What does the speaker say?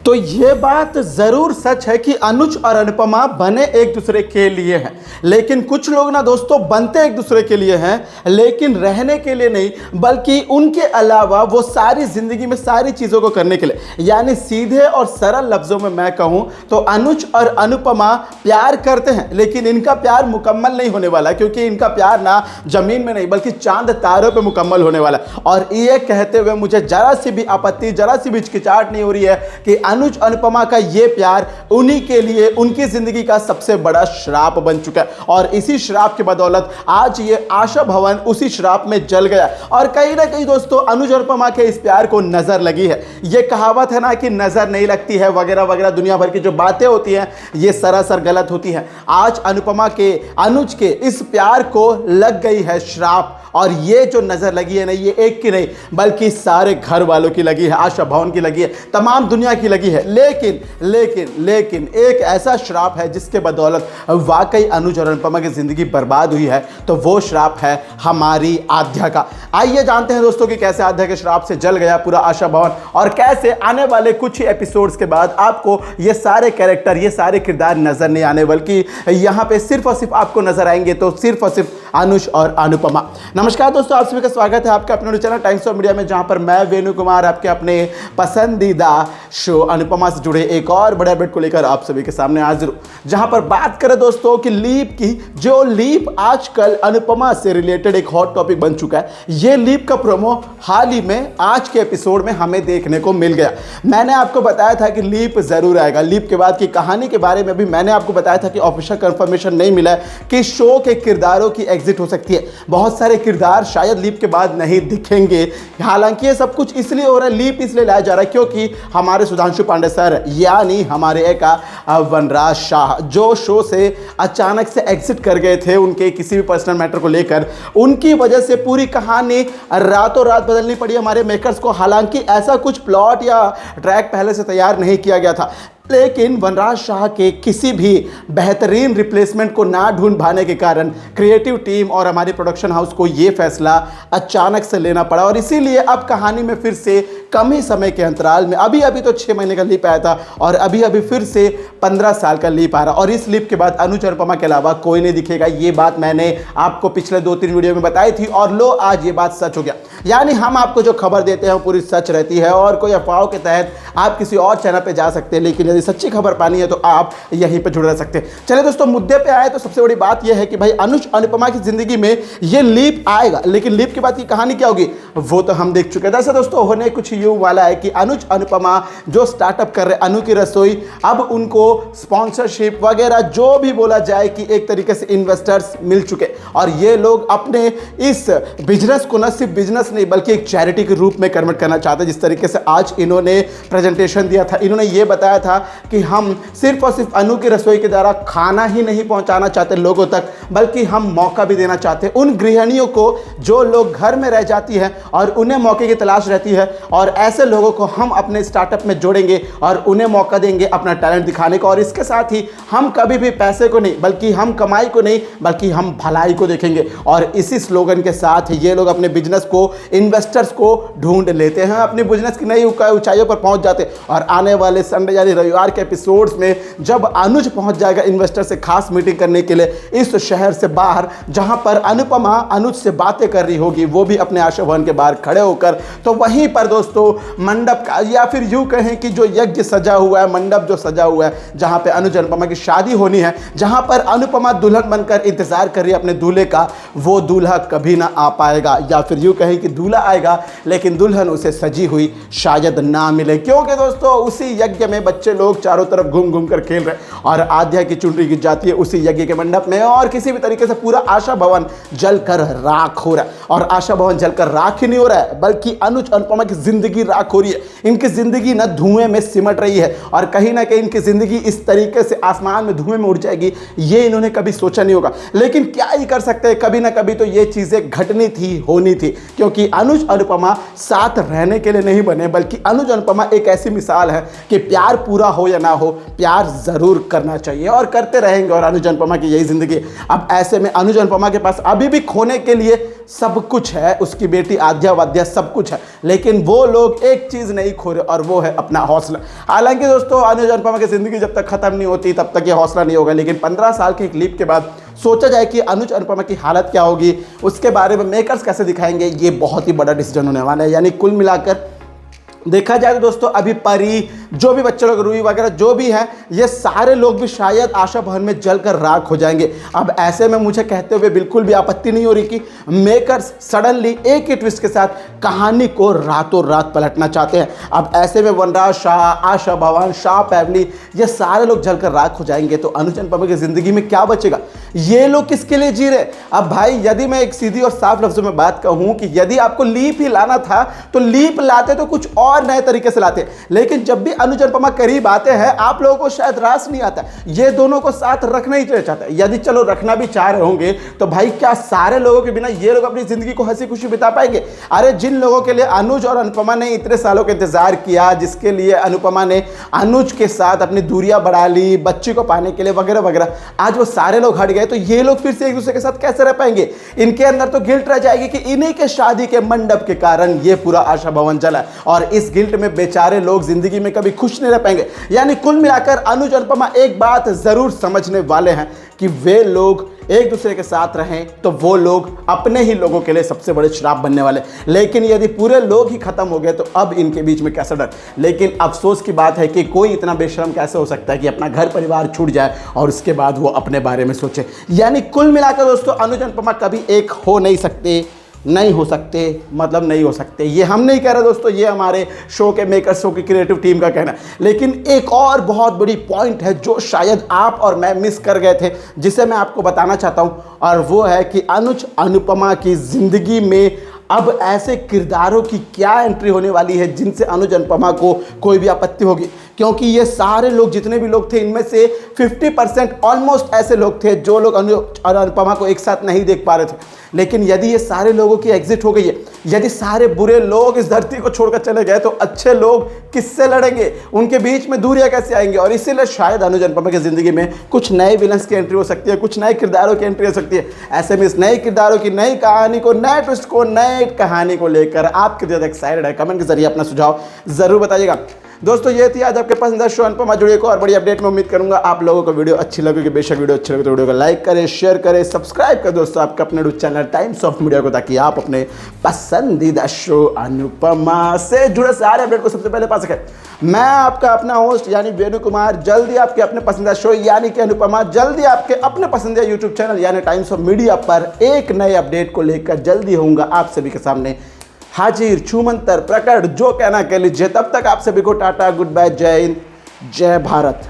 तो ये बात जरूर सच है कि अनुज और अनुपमा बने एक दूसरे के लिए हैं, लेकिन कुछ लोग ना दोस्तों बनते एक दूसरे के लिए हैं लेकिन रहने के लिए नहीं, बल्कि उनके अलावा वो सारी जिंदगी में सारी चीजों को करने के लिए। यानी सीधे और सरल लफ्जों में मैं कहूं तो अनुज और अनुपमा प्यार करते हैं, लेकिन इनका प्यार मुकम्मल नहीं होने वाला, क्योंकि इनका प्यार ना जमीन में नहीं बल्कि चांद तारों पे मुकम्मल होने वाला। और ये कहते हुए मुझे जरा सी भी आपत्ति, जरा सी भी हिचकिचाहट नहीं हो रही है कि अनुज अनुपमा का ये प्यार उन्हीं के लिए उनकी जिंदगी का सबसे बड़ा श्राप बन चुका है। और इसी श्राप की बदौलत आज ये आशा भवन उसी श्राप में जल गया। और कहीं ना कहीं दोस्तों अनुज अनुपमा के इस प्यार को नजर लगी है। ये कहावत है ना कि नजर नहीं लगती है वगैरह वगैरह, दुनिया भर की जो बातें होती हैं ये सरासर गलत होती हैं। आज अनुपमा के अनुज के इस प्यार को लग गई है श्राप, और ये जो नजर लगी है ना, ये एक की नहीं बल्कि सारे घर वालों की लगी है, आशा भवन की लगी है, तमाम दुनिया की लगी है। लेकिन लेकिन लेकिन एक ऐसा श्राप है जिसके बदौलत वाकई अनुज और अनुपमा की जिंदगी बर्बाद हुई है, तो वो श्राप है हमारी आध्या का। आइए जानते हैं दोस्तों कि कैसे आध्या के श्राप से जल गया पूरा आशा भवन, और कैसे आने वाले कुछ ही एपिसोड्स के बाद आपको ये सारे कैरेक्टर, ये सारे किरदार नजर नहीं आने, बल्कि यहां पे सिर्फ और सिर्फ आपको नजर आएंगे तो सिर्फ और सिर्फ अनुज और अनुपमा। नमस्कार दोस्तों, आप सभी का स्वागत है आपके अपने चैनल टाइम्स ऑफ मीडिया में, जहां पर मैं वेणु कुमार आपके अपने पसंदीदा शो अनुपमा से जुड़े एक और बड़े अपडेट को लेकर आप सभी के सामने हाजिर हूं। जहां पर बात करें दोस्तों कि लीप की, जो लीप आजकल अनुपमा से रिलेटेड एक हॉट टॉपिक बन चुका है। ये लीप का प्रोमो हाल ही में आज के एपिसोड में हमें देखने को मिल गया। मैंने आपको बताया था कि लीप जरूर आएगा। लीप के बाद की कहानी के बारे में भी मैंने आपको बताया था कि ऑफिशियल कंफर्मेशन नहीं मिला है कि शो के किरदारों की एग्जिट हो सकती है। बहुत सारे किरदार शायद लीप के बाद नहीं दिखेंगे। हालांकि ये सब कुछ इसलिए हो रहा है, लीप इसलिए लाया जा रहा है क्योंकि हमारे सुधांशु पांडे सर यानी हमारे एक वनराज शाह जो शो से अचानक से एग्जिट कर गए थे उनके किसी भी पर्सनल मैटर को लेकर, उनकी वजह से पूरी कहानी रातों रात बदलनी पड़ी हमारे मेकर्स को। हालांकि ऐसा कुछ प्लॉट या ट्रैक पहले से तैयार नहीं किया गया था, लेकिन वनराज शाह के किसी भी बेहतरीन रिप्लेसमेंट को ना ढूंढ पाने के कारण क्रिएटिव टीम और हमारी प्रोडक्शन हाउस को यह फैसला अचानक से लेना पड़ा। और इसीलिए अब कहानी में फिर से कम ही समय के अंतराल में, अभी अभी तो 6 महीने का लीप आया था और अभी अभी फिर से 15 साल का लीप आ रहा, और इस लीप के बाद अनुज अनुपमा के अलावा कोई नहीं दिखेगा। ये बात मैंने आपको पिछले 2-3 वीडियो में बताई थी, और लो आज ये बात सच हो गया। यानी हम आपको जो खबर देते हैं वो पूरी सच रहती है, और कोई अफवाहों के तहत आप किसी और चैनल पे जा सकते हैं, लेकिन यदि सच्ची खबर पानी है तो आप यहीं पे जुड़े रह सकते हैं। चलिए दोस्तों मुद्दे पे आए तो सबसे बड़ी बात यह है कि भाई अनुज अनुपमा की जिंदगी में ये लीप आएगा, लेकिन लीप के बाद की कहानी क्या होगी वो तो हम देख चुके हैं। दरअसल दोस्तों होने कुछ यूं वाला है कि अनुज अनुपमा जो स्टार्टअप कर रहे अनु की रसोई, अब उनको स्पॉन्सरशिप वगैरह जो भी बोला जाए कि एक तरीके से इन्वेस्टर्स मिल चुके, और ये लोग अपने इस बिजनेस को न सिर्फ बिजनेस नहीं बल्कि एक चैरिटी के रूप में कन्वर्ट करना चाहते हैं। जिस तरीके से आज इन्होंने प्रेजेंटेशन दिया था, इन्होंने ये बताया था कि हम सिर्फ और सिर्फ अनु की रसोई के द्वारा खाना ही नहीं पहुंचाना चाहते लोगों तक, बल्कि हम मौका भी देना चाहते हैं उन गृहिणियों को जो लोग घर में रह जाती हैं और उन्हें मौके की तलाश रहती है, और ऐसे लोगों को हम अपने स्टार्टअप में जोड़ेंगे और उन्हें मौका देंगे अपना टैलेंट दिखाने का। और इसके साथ ही हम कभी भी पैसे को नहीं बल्कि हम कमाई को नहीं बल्कि हम भलाई को देखेंगे। और इसी स्लोगन के साथ ये लोग अपने बिजनेस को, इन्वेस्टर्स को ढूंढ लेते हैं, अपने बिजनेस की नई ऊंचाइयों पर पहुंच जाते हैं। और आने वाले संडे यानी रविवार के एपिसोड्स में जब अनुज पहुंच जाएगा इन्वेस्टर से खास मीटिंग करने के लिए इस शहर से बाहर, जहां पर अनुपमा अनुज से बातें कर रही होगी, वो भी अपने आशा भवन के बाहर खड़े होकर, तो वहीं पर दोस्तों मंडप का, या फिर यूं कहें कि जो यज्ञ सजा हुआ है, मंडप जो सजा हुआ है, जहां पे अनुज अनुपमा की शादी होनी है, जहां पर अनुपमा दुल्हन बनकर इंतजार कर रही है अपने दूल्हे का, वो दूल्हा कभी ना आ पाएगा, या फिर यूं कहें कि दूल्हा आएगा लेकिन दुल्हन उसे सजी हुई शायद ना मिले, क्योंकि दोस्तों उसी यज्ञ में बच्चे लोग चारों तरफ घूम घूम कर खेल रहे हैं और आध्या की चुनरी गिर जाती है उसी यज्ञ के मंडप में, और किसी भी तरीके से पूरा आशा भवन जलकर राख हो रहा है। और आशा भवन जलकर राख ही नहीं हो रहा है बल्कि अनुज अनुपमा की जिंदगी राख हो रही है। इनकी जिंदगी ना धुएं में सिमट रही है, और कहीं ना कहीं इनकी जिंदगी इस तरीके से आसमान में धुएं में उड़ जाएगी, ये इन्होंने कभी सोचा नहीं होगा। लेकिन क्या ही कर सकते हैं, कभी ना कभी तो ये चीजें घटनी थी, होनी थी, क्योंकि क्योंकि अनुज अनुपमा साथ रहने के लिए नहीं बने, बल्कि अनुज अनुपमा एक ऐसी मिसाल है कि प्यार पूरा हो या ना हो, प्यार जरूर करना चाहिए और करते रहेंगे। और अनुज अनुपमा की यही जिंदगी। अब ऐसे में अनुज अनुपमा के पास अभी भी खोने के लिए सब कुछ है, उसकी बेटी आद्या वाद्या सब कुछ है, लेकिन वो लोग एक चीज नहीं खो रहे और वो है अपना हौसला। हालांकि दोस्तों अनुज अनुपमा की जिंदगी जब तक खत्म नहीं होती तब तक ये हौसला नहीं होगा, लेकिन 15 साल के क्लिप के बाद सोचा जाए कि अनुज अनुपमा की हालत क्या होगी, उसके बारे में मेकर्स कैसे दिखाएंगे, ये बहुत ही बड़ा डिसीजन होने वाला है। यानी कुल मिलाकर देखा जाए तो दोस्तों अभी परी, जो भी बच्चे लोग, रूही वगैरह जो भी हैं, ये सारे लोग भी शायद आशा भवन में जलकर राख हो जाएंगे। अब ऐसे में मुझे कहते हुए बिल्कुल भी आपत्ति नहीं हो रही कि मेकर्स सडनली एक ही ट्विस्ट के साथ कहानी को रातों रात पलटना चाहते हैं। अब ऐसे में वनराज शाह, आशा भवन, शाह फैमिली, ये सारे लोग जलकर राख हो जाएंगे तो अनुज अनुपमा की जिंदगी में क्या बचेगा? ये लोग किसके लिए जी रहे? अब भाई यदि मैं एक सीधी और साफ लफ्जों में बात कहूं कि यदि आपको लीप ही लाना था तो लीप लाते तो कुछ और नए तरीके से लाते, लेकिन जब भी अनुज अनुपमा करीब आते हैं आप लोगों को शायद रास नहीं आता, ये दोनों को साथ रखना ही चाहते। यदि चलो रखना भी चाह रहे होंगे तो भाई क्या सारे लोगों के बिना ये लोग अपनी जिंदगी को हंसी खुशी बिता पाएंगे? अरे जिन लोगों के लिए अनुज और अनुपमा ने इतने सालों का इंतजार किया, जिसके लिए अनुपमा ने अनुज के साथ अपनी दूरियां बढ़ा ली बच्ची को पाने के लिए वगैरह वगैरह, आज वो सारे लोग हट गए तो ये लोग फिर से एक दूसरे के साथ कैसे रह पाएंगे? इनके अंदर तो गिल्ट रह जाएगी कि इन्हीं के शादी के मंडप के कारण ये पूरा आशा भवन जला, और इस गिल्ट में बेचारे लोग जिंदगी में कभी खुश नहीं रह पाएंगे। यानी कुल मिलाकर अनुज अनुपमा एक बात जरूर समझने वाले हैं कि वे लोग एक दूसरे के साथ रहें तो वो लोग अपने ही लोगों के लिए सबसे बड़े श्राप बनने वाले, लेकिन यदि पूरे लोग ही खत्म हो गए तो अब इनके बीच में कैसा डर। लेकिन अफसोस की बात है कि कोई इतना बेशर्म कैसे हो सकता है कि अपना घर परिवार छूट जाए और उसके बाद वो अपने बारे में सोचे। यानी कुल मिलाकर दोस्तों अनुज अनुपमा कभी एक हो नहीं सकते, नहीं हो सकते, मतलब नहीं हो सकते। ये हम नहीं कह रहे दोस्तों, ये हमारे शो के मेकर्स, शो की क्रिएटिव टीम का कहना है। लेकिन एक और बहुत बड़ी पॉइंट है जो शायद आप और मैं मिस कर गए थे, जिसे मैं आपको बताना चाहता हूं, और वो है कि अनुज अनुपमा की जिंदगी में अब ऐसे किरदारों की क्या एंट्री होने वाली है जिनसे अनुज अनुपमा को कोई भी आपत्ति होगी। क्योंकि ये सारे लोग, जितने भी लोग थे, इनमें से 50% ऑलमोस्ट ऐसे लोग थे जो लोग अनुज और अनुपमा को एक साथ नहीं देख पा रहे थे। लेकिन यदि ये सारे लोगों की एग्जिट हो गई है, यदि सारे बुरे लोग इस धरती को छोड़कर चले गए तो अच्छे लोग किससे लड़ेंगे? उनके बीच में दूरियां कैसे आएंगी? और इसीलिए शायद अनुज अनुपमा की जिंदगी में कुछ नए विलन्स की एंट्री हो सकती है, कुछ नए किरदारों की एंट्री हो सकती है। ऐसे में इस नए किरदारों की नई कहानी को, नए ट्विस्ट को, नए कहानी को लेकर आप कितने ज़्यादा एक्साइटेड है? कमेंट के जरिए अपना सुझाव जरूर बताइएगा। दोस्तों ये थी आज आपके पसंदीदा शो अनुपमा जुड़िए को और बड़ी अपडेट में उम्मीद करूंगा आप लोगों को वीडियो अच्छी लगेगी। बेशक वीडियो अच्छी लगे तो वीडियो को लाइक करें, शेयर करें, सब्सक्राइब करें दोस्तों आपका अपने YouTube channel times of media को, ताकि आप अपने पसंदीदा शो अनुपमा से जुड़े सारे अपडेट को सबसे पहले पा सकें। मैं आपका अपना होस्ट यानी वेणु कुमार जल्दी आपके अपने पसंदीदा शो यानी कि अनुपमा, जल्दी आपके अपने पसंदीदा यूट्यूब चैनल यानी टाइम्स ऑफ मीडिया पर एक नए अपडेट को लेकर जल्दी होऊंगा आप सभी के सामने हाजिर, छूमंतर, प्रकट, जो कहना कह लीजिए। तब तक आप सभी को टाटा, गुड बाय, जय हिंद, जय भारत।